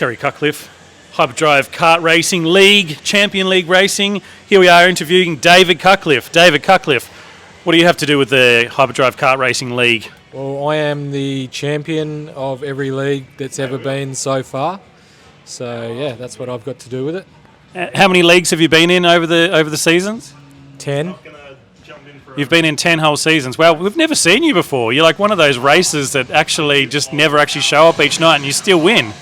Terry Cutcliffe, Hyperdrive Kart Racing League, Champion League Racing. Here we are interviewing David Cutcliffe. David Cutcliffe, what do you have to do with the Hyperdrive Kart Racing League? Well, I am the champion of every league that's ever been so far. So, yeah, that's what I've got to do with it. How many leagues have you been in over the seasons? 10. You've been in 10 whole seasons. Well, we've never seen you before. You're like one of those racers that actually just never actually show up each night and you still win.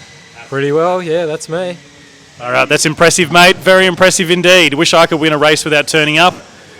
Pretty well, yeah, that's me. All right, that's impressive, mate. Very impressive indeed. Wish I could win a race without turning up.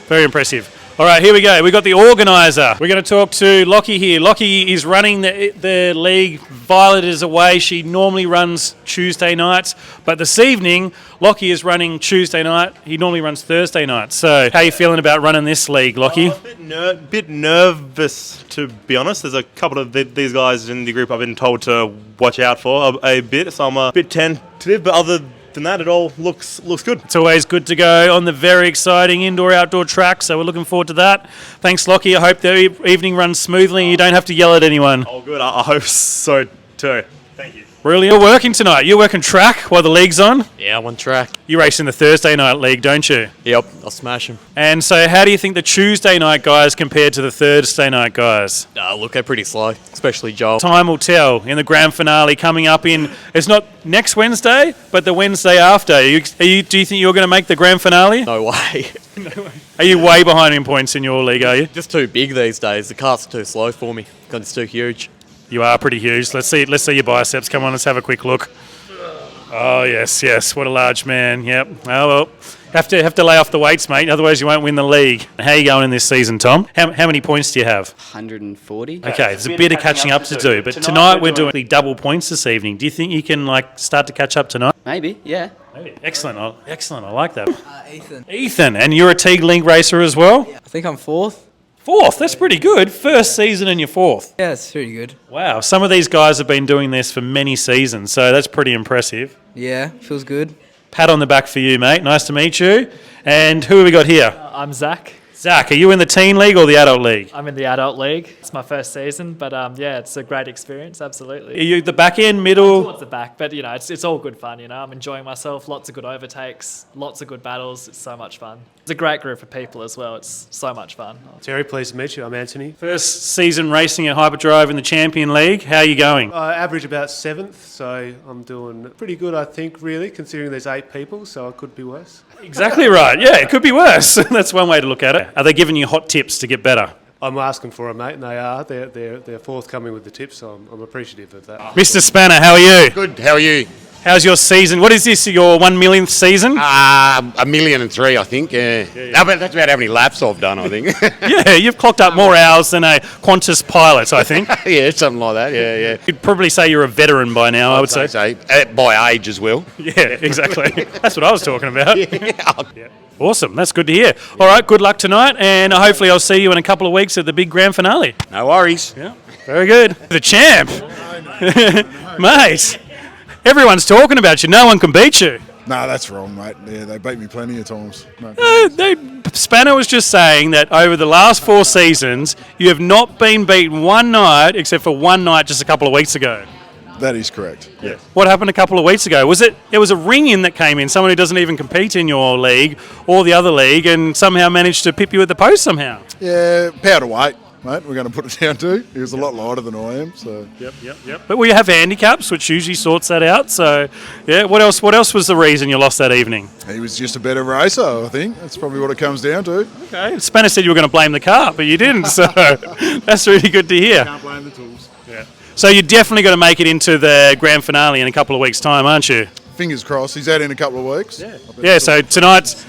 Very impressive. All right, here we go. We've got the organiser. We're going to talk to Lockie here. Lockie is running the league. Violet is away. She normally runs Tuesday nights. But this evening, Lockie is running Tuesday night. He normally runs Thursday night. So how are you feeling about running this league, Lockie? A bit nervous, to be honest. There's a couple of these guys in the group I've been told to watch out for a bit. So I'm a bit tentative, but other than that, it all looks good. It's always good to go on the very exciting indoor-outdoor track, so we're looking forward to that. Thanks, Lockie. I hope the evening runs smoothly and you don't have to yell at anyone. Oh, good. I hope so too. Thank you. Really? You're working tonight? You're working track while the league's on? Yeah, I'm on track. You race in the Thursday night league, don't you? Yep, I'll smash them. And so how do you think the Tuesday night guys compared to the Thursday night guys? Look, they're pretty slow, especially Joel. Time will tell in the grand finale coming up in, it's not next Wednesday, but the Wednesday after. Do you think you're going to make the grand finale? No way. Are you way behind in points in your league, are you? Just too big these days. The cart's too slow for me because it's too huge. You are pretty huge. Let's see your biceps. Come on, let's have a quick look. Oh, yes. What a large man. Yep. Oh, well, have to lay off the weights, mate. Otherwise, you won't win the league. How are you going in this season, Tom? How many points do you have? 140. Okay, there's a bit of catching up to do. But tonight we're doing double points this evening. Do you think you can start to catch up tonight? Maybe, yeah. Maybe. Excellent. I like that. Ethan. Ethan, and you're a Teague Link racer as well? I think I'm fourth. Fourth, that's pretty good. First season and you're fourth. Yeah, it's pretty good. Wow, some of these guys have been doing this for many seasons, so that's pretty impressive. Yeah, feels good. Pat on the back for you, mate. Nice to meet you. And who have we got here? I'm Zach. Zach, are you in the teen league or the adult league? I'm in the adult league. It's my first season, but yeah, it's a great experience, absolutely. Are you the back end, middle? Towards the back, but it's all good fun, I'm enjoying myself, lots of good overtakes, lots of good battles, it's so much fun. It's a great group of people as well, it's so much fun. Terry, pleased to meet you. I'm Anthony. First season racing at Hyperdrive in the Champion League. How are you going? I average about 7th, so I'm doing pretty good, I think, really, considering there's 8 people, so it could be worse. Exactly right. Yeah, it could be worse. That's one way to look at it. Are they giving you hot tips to get better? I'm asking for them, mate, and they are. They're forthcoming with the tips, so I'm appreciative of that. Mr. Spanner, how are you? Good, how are you? How's your season? What is this, your 1 millionth season? 1,000,003, I think. Yeah. No, but that's about how many laps I've done, I think. Yeah, you've clocked up more hours than a Qantas pilot, I think. Yeah, something like that. Yeah. You'd probably say you're a veteran by now, I would say. By age as well. Yeah, exactly. That's what I was talking about. Yeah. Awesome, that's good to hear. All right, good luck tonight, and hopefully I'll see you in a couple of weeks at the big grand finale. No worries. Yeah, very good. The champ. Mate, everyone's talking about you. No one can beat you. No, that's wrong, mate. Yeah, they beat me plenty of times. No. Spanner was just saying that over the last 4 seasons, you have not been beaten one night, except for one night just a couple of weeks ago. That is correct. Yeah. What happened a couple of weeks ago? It was a ring-in that came in, someone who doesn't even compete in your league or the other league, and somehow managed to pip you at the post somehow. Yeah, power to weight, mate. We're going to put it down to. He was a lot lighter than I am, so. Yep. But we have handicaps, which usually sorts that out. So, yeah. What else was the reason you lost that evening? He was just a better racer, I think. That's probably what it comes down to. Okay. Spanner said you were going to blame the car, but you didn't. So that's really good to hear. Can't blame the tools. Yeah. So you're definitely going to make it into the grand finale in a couple of weeks' time, aren't you? Fingers crossed. He's out in a couple of weeks. Yeah. So tonight's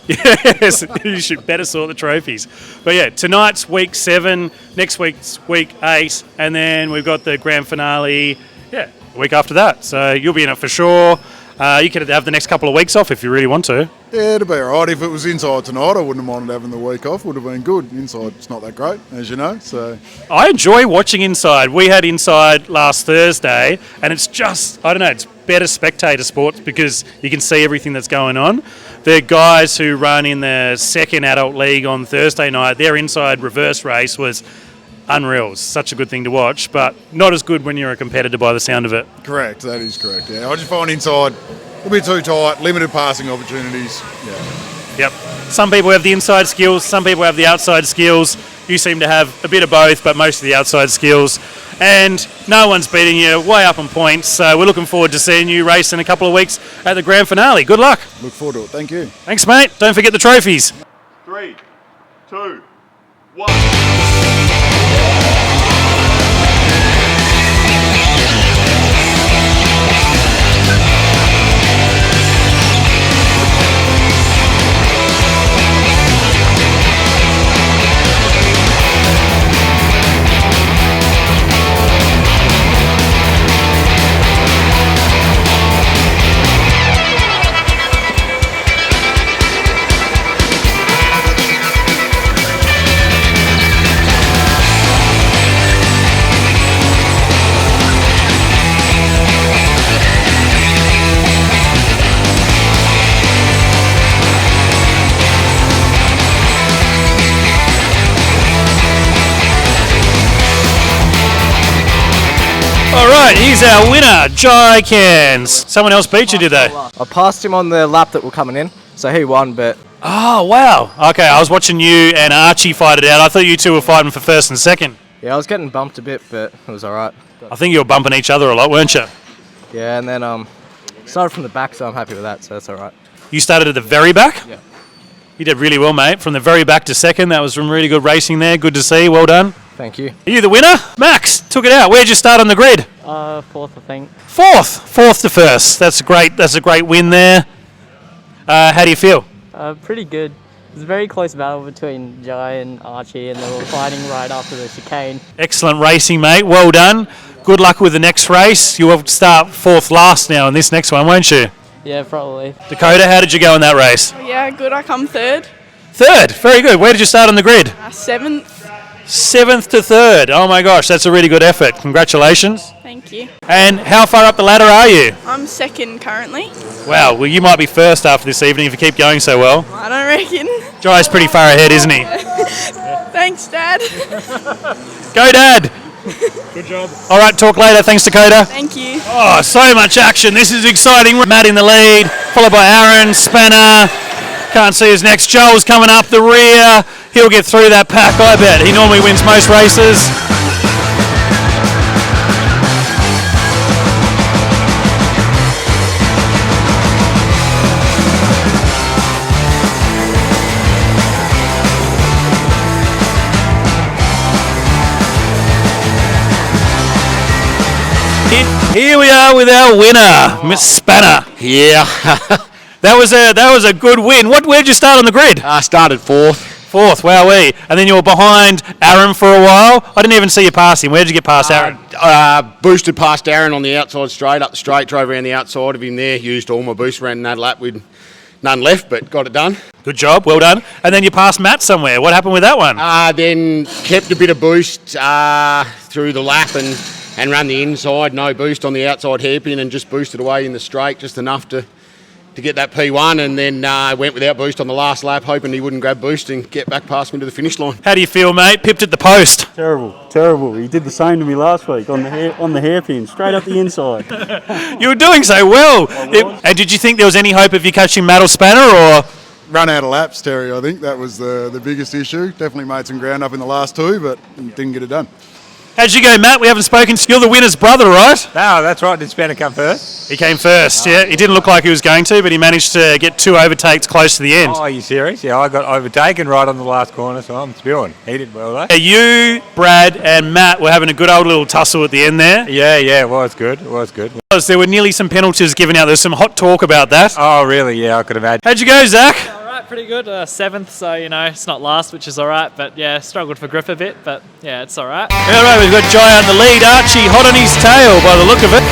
yes, you should better sort the trophies. But yeah, tonight's week 7, next week's week 8, and then we've got the grand finale. Yeah, a week after that. So you'll be in it for sure. You could have the next couple of weeks off if you really want to. Yeah, it'd be all right. If it was inside tonight, I wouldn't have minded having the week off. Would have been good. Inside, it's not that great, as you know. So I enjoy watching Inside. We had Inside last Thursday, and it's just, I don't know, it's better spectator sports because you can see everything that's going on. The guys who run in the second adult league on Thursday night, their Inside reverse race was unreal. It's such a good thing to watch, but not as good when you're a competitor by the sound of it. Correct, that is correct. Yeah, I just find inside a little bit too tight, limited passing opportunities. Yeah. Yep. Some people have the inside skills, some people have the outside skills. You seem to have a bit of both, but most of the outside skills. And no one's beating you, way up on points. So we're looking forward to seeing you race in a couple of weeks at the grand finale. Good luck. Look forward to it. Thank you. Thanks, mate. Don't forget the trophies. 3, 2, 1. All right, here's our winner, Jai Cans. Someone else beat you, did they? I passed him on the lap that were coming in, so he won, but Oh, wow. Okay, I was watching you and Archie fight it out. I thought you two were fighting for first and second. yeah, I was getting bumped a bit, but it was alright. I think you were bumping each other a lot, weren't you? Yeah, and then started from the back, so I'm happy with that, so that's alright. You started at the very back? Yeah. You did really well, mate. From the very back to second, that was some really good racing there. Good to see. Well done. Thank you. Are you the winner? Max, took it out. Where'd you start on the grid? Fourth, I think. Fourth to first. That's a great win there. How do you feel? Pretty good. It was a very close battle between Jai and Archie, and they were fighting right after the chicane. Excellent racing, mate. Well done. Good luck with the next race. You will start fourth last now in this next one, won't you? Yeah, probably. Dakota, how did you go in that race? Yeah, good. I come third. Third. Very good. Where did you start on the grid? Seventh. Seventh to third. Oh my gosh, that's a really good effort. Congratulations. Thank you. And how far up the ladder are you? I'm second currently. Wow, well you might be first after this evening if you keep going so well. I don't reckon. Jai's pretty far ahead, isn't he? Thanks, Dad. Go, Dad. Good job. All right, talk later. Thanks, Dakota. Thank you. Oh, so much action. This is exciting. Matt in the lead, followed by Aaron, Spanner. Can't see his next. Joel's coming up the rear. He'll get through that pack, I bet. He normally wins most races. Here we are with our winner, Miss Spanner. Yeah. That was a good win. Where'd you start on the grid? I started fourth. Fourth, wowee. And then you were behind Aaron for a while. I didn't even see you pass him. Where'd you get past Aaron? Boosted past Aaron on the outside straight, up the straight, drove around the outside of him there, used all my boost, ran that lap with none left, but got it done. Good job, well done. And then you passed Matt somewhere. What happened with that one? Then kept a bit of boost through the lap and ran the inside, no boost on the outside hairpin, and just boosted away in the straight, just enough to get that P1, and then went without boost on the last lap, hoping he wouldn't grab boost and get back past me to the finish line. How do you feel, mate? Pipped at the post. Terrible. He did the same to me last week on the hairpin, straight up the inside. You were doing so well. And did you think there was any hope of you catching Matt or Spanner, or? Run out of laps, Terry. I think that was the biggest issue. Definitely made some ground up in the last two, but didn't get it done. How'd you go, Matt? We haven't spoken. You're the winner's brother, right? No, that's right. Did Spanner come first? He came first, yeah. He didn't look like he was going to, but he managed to get two overtakes close to the end. Oh, are you serious? Yeah, I got overtaken right on the last corner, so I'm spewing. He did well, though. Yeah, you, Brad, and Matt were having a good old little tussle at the end there. Yeah, it was good. There were nearly some penalties given out. There's some hot talk about that. Oh, really? Yeah, I could imagine. How'd you go, Zach? Alright, pretty good. Seventh, so, it's not last, which is alright. But, yeah, struggled for grip a bit, but, yeah, it's alright. All right, we've got Jai on the lead. Archie hot on his tail by the look of it.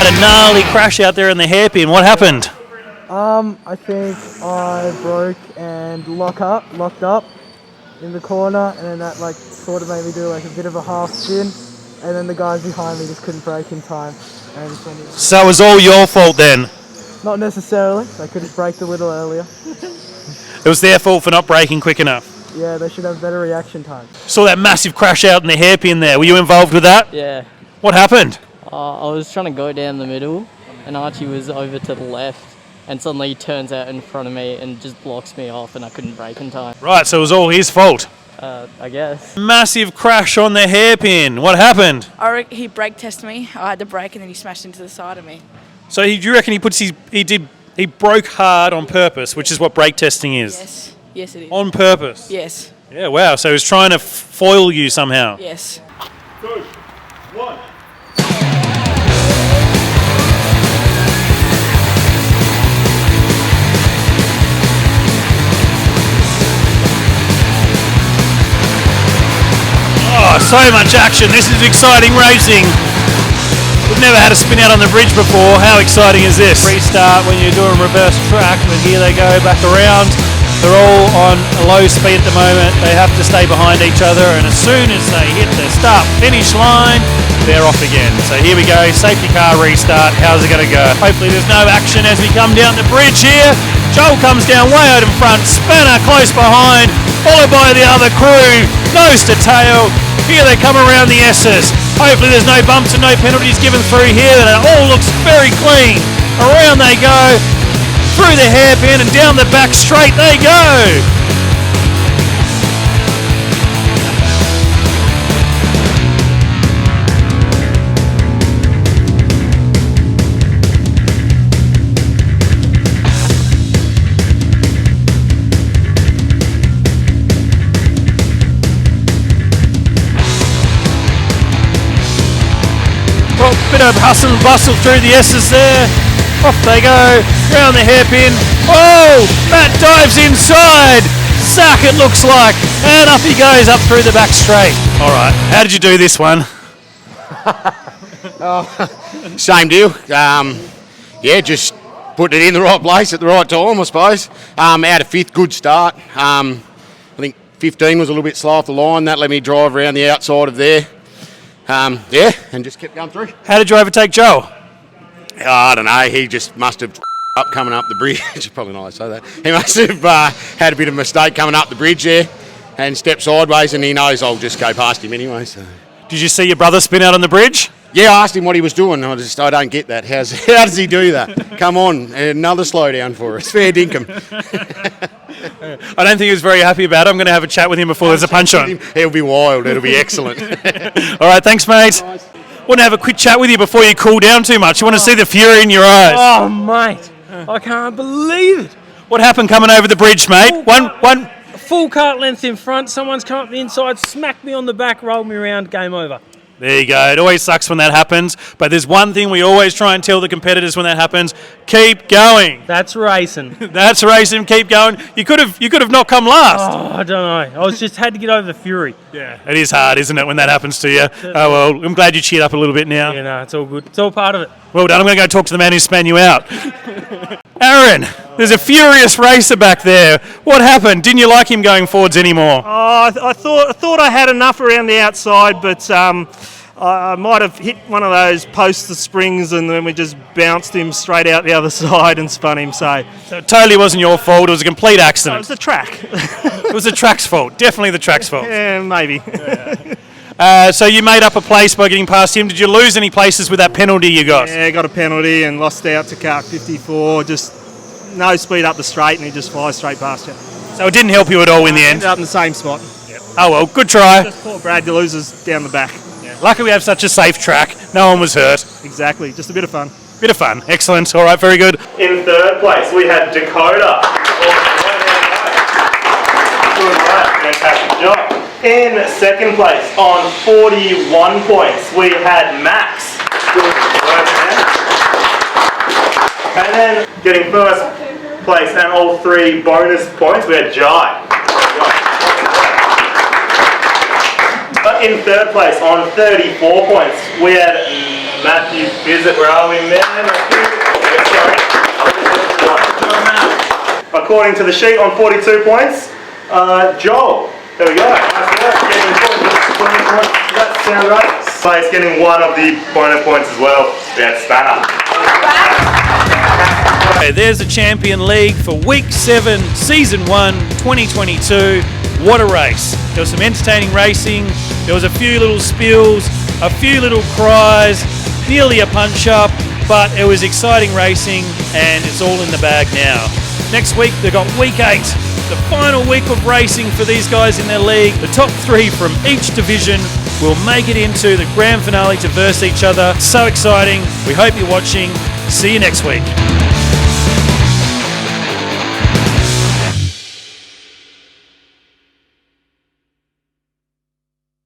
Had a gnarly crash out there in the hairpin. What happened? I think I broke and locked up in the corner, and then that like sort of made me do like a bit of a half spin, and then the guys behind me just couldn't brake in time. And just went So it was all your fault then? Not necessarily. They couldn't brake a little earlier. It was their fault for not braking quick enough. Yeah, they should have better reaction time. Saw that massive crash out in the hairpin there. Were you involved with that? Yeah. What happened? I was trying to go down the middle, and Archie was over to the left, and suddenly he turns out in front of me and just blocks me off, and I couldn't brake in time. Right, so it was all his fault. I guess. Massive crash on the hairpin. What happened? He brake tested me. I had to brake and then he smashed into the side of me. So do you reckon he broke hard on purpose, which is what brake testing is? Yes. Yes, it is. On purpose? Yes. Yeah, wow. So he was trying to foil you somehow. Yes. 2, 1. Oh, so much action. This is exciting racing. We've never had a spin out on the bridge before. How exciting is this? Restart when you're doing reverse track, but here they go back around. They're all on a low speed at the moment. They have to stay behind each other, and as soon as they hit the start-finish line, they're off again. So here we go, safety car restart. How's it going to go? Hopefully there's no action as we come down the bridge here. Joel comes down way out in front, Spanner close behind, followed by the other crew, nose to tail. Here they come around the S's. Hopefully there's no bumps and no penalties given through here. It all looks very clean. Around they go, through the hairpin and down the back straight they go. Well, bit of hustle and bustle through the S's there. Off they go, round the hairpin. Oh, Matt dives inside. Sack it looks like. And up he goes up through the back straight. All right, how did you do this one? Same deal. Just putting it in the right place at the right time, I suppose. Out of fifth, good start. I think 15 was a little bit slow off the line. That let me drive around the outside of there. And just kept going through. How did you overtake Joe? I don't know. He just must have up coming up the bridge. It's probably not to say that. He must have had a bit of a mistake coming up the bridge there and stepped sideways, and he knows I'll just go past him anyway. So. Did you see your brother spin out on the bridge? Yeah, I asked him what he was doing. I don't get that. How does he do that? Come on, another slowdown for us. Fair dinkum. I don't think he was very happy about it. I'm going to have a chat with him before there's a punch on. It'll be wild. It'll be excellent. All right, thanks, mate. Want to have a quick chat with you before you cool down too much. You want to see the fury in your eyes. Oh, mate, I can't believe it. What happened coming over the bridge, mate? One full cart length in front. Someone's come up the inside, smacked me on the back, rolled me around. Game over. There you go. It always sucks when that happens, but there's one thing we always try and tell the competitors when that happens: keep going. That's racing. That's racing. Keep going. You could have not come last. Oh, I don't know. I was just had to get over the fury. Yeah, it is hard, isn't it, when that happens to you? Oh well, I'm glad you cheered up a little bit now. Yeah, no, it's all good. It's all part of it. Well done. I'm going to go talk to the man who span you out. Aaron, there's a furious racer back there. What happened? Didn't you like him going forwards anymore? Oh, I thought I had enough around the outside, but I might have hit one of those posts of springs, and then we just bounced him straight out the other side and spun him. So it totally wasn't your fault. It was a complete accident. It was the track. It was the track's fault. Definitely the track's fault. Yeah, maybe. So you made up a place by getting past him. Did you lose any places with that penalty you got? Yeah, got a penalty and lost out to kart 54. Just no speed up the straight, and he just flies straight past you. So it didn't help you at all in the end? Ended up in the same spot. Yep. Oh well, good try. Just poor Brad loses down the back. Yeah. Lucky we have such a safe track. No one was hurt. Exactly, just a bit of fun. Bit of fun. Excellent. All right, very good. In third place, we had Dakota. Good work, fantastic job. In second place, on 41 points, we had Max. Good work, man. And then getting first place and all 3 bonus points, we had Jai. But in third place, on 34 points, we had Matthew Bizzett, where are we, man? According to the sheet, on 42 points. Joel, there we go. Nice work. Getting 20 points. Does that sound right? Slate's getting one of the bonus points as well. That's Spanner. Okay, there's the Champion League for Week 7, Season 1, 2022. What a race. There was some entertaining racing, there was a few little spills, a few little cries, nearly a punch-up, but it was exciting racing and it's all in the bag now. Next week they've got Week 8, the final week of racing for these guys in their league. The top 3 from each division will make it into the grand finale to verse each other. So exciting. We hope you're watching. See you next week.